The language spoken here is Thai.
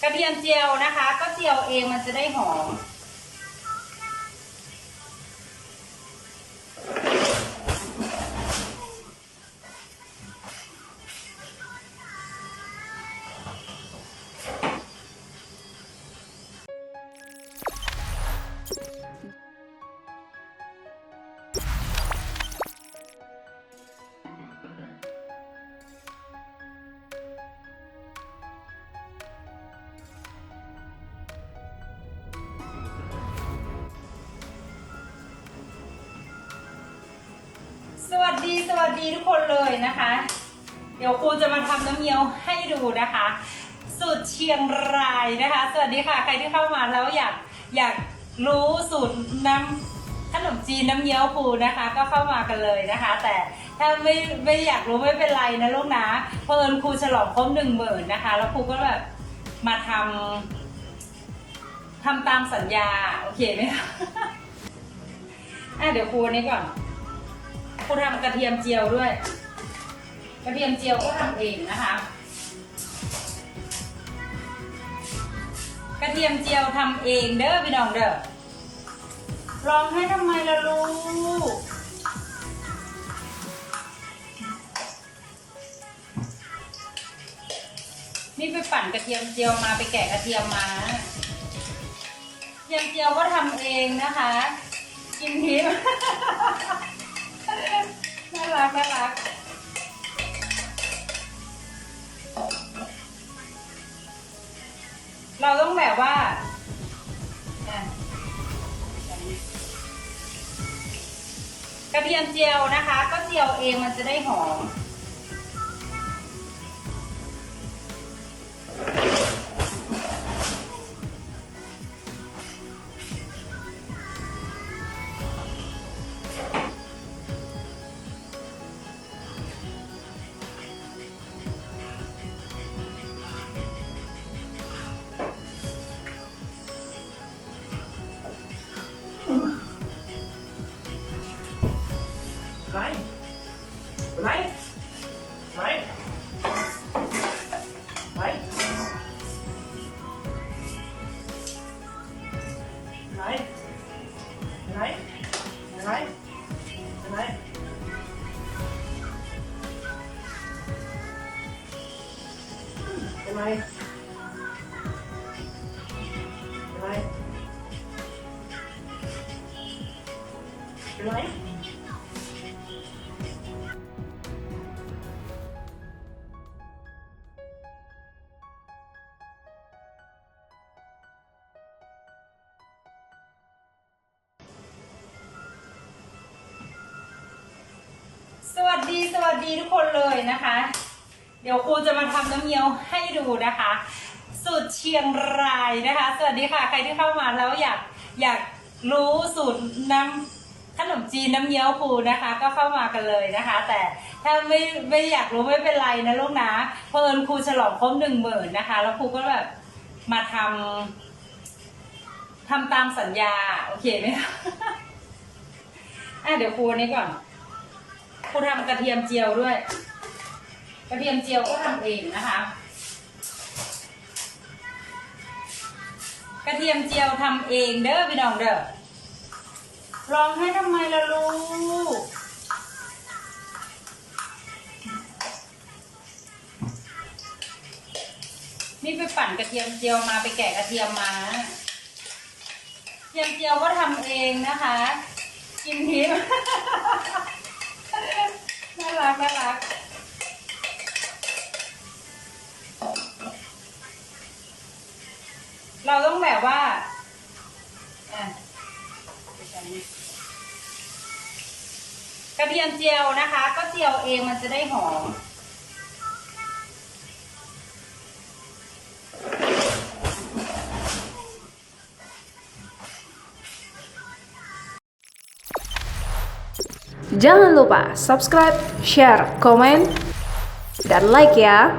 กระเทียมเจียวนะคะก็เจียวเองมันจะได้หอมสวัสดีทุกคนเลยนะคะ เดี๋ยวครูจะมาทำน้ำเงี้ยวให้ดูนะคะสูตรเชียงรายนะคะสวัสดีค่ะใครที่เข้ามาแล้วอยากรู้สูตรน้ำขนมจีนน้ำเงี้ยวครูนะคะ ก็เข้ามากันเลยนะคะ แต่ถ้าไม่อยากรู้ไม่เป็นไรนะลูกนะเพราะครูฉลองครบ10,000นะคะแล้วครูก็แบบมาทำตามสัญญาโอเคไหมคะเดี๋ยวครูนี้ก่อนครูทำกระเทียมเจียวด้วยกระเทียมเจียวก็ทำเองนะคะกระเทียมเจียวทำเองเด้อพี่น้องเด้อร้องให้ทำไมล่ะลูกนี่ไปปั่นกระเทียมเจียวมาไปแกะกระเทียมมากระเทียมเจียวก็ทำเองนะคะกินทิพย์น่ารักเราต้องแบบว่ากระเทียมเจียวนะคะก็เจียวเองมันจะได้หอมสวัสดีทุกคนเลยนะคะ เดี๋ยวครูจะมาทำน้ำเงี้ยวให้ดูนะคะสูตรเชียงรายนะคะสวัสดีค่ะใครที่เข้ามาแล้วอยากรู้สูตรน้ำขนมจีนน้ำเงี้ยวครูนะคะ ก็เข้ามากันเลยนะคะ แต่ถ้าไม่อยากรู้ไม่เป็นไรนะลูกนะเพราะครูฉลองครบ10,000นะคะแล้วครูก็แบบมาทำตามสัญญาโอเคไหมคะเดี๋ยวครูนี้ก่อนครูทำกระเทียมเจียวด้วยกระเทียมเจียวก็ทำเองนะคะกระเทียมเจียวทำเองเด้อพี่น้องเด้อร้องให้ทำไมล่ะลูกนี่ไปปั่นกระเทียมเจียวมาไปแกะกระเทียมมากระเทียมเจียวก็ทำเองนะคะกินทิพย์น่ารักเราต้องแบบว่ากระเทียมเจียวนะคะก็เจียวเองมันจะได้หอมJangan lupa subscribe, share, komen, dan like ya.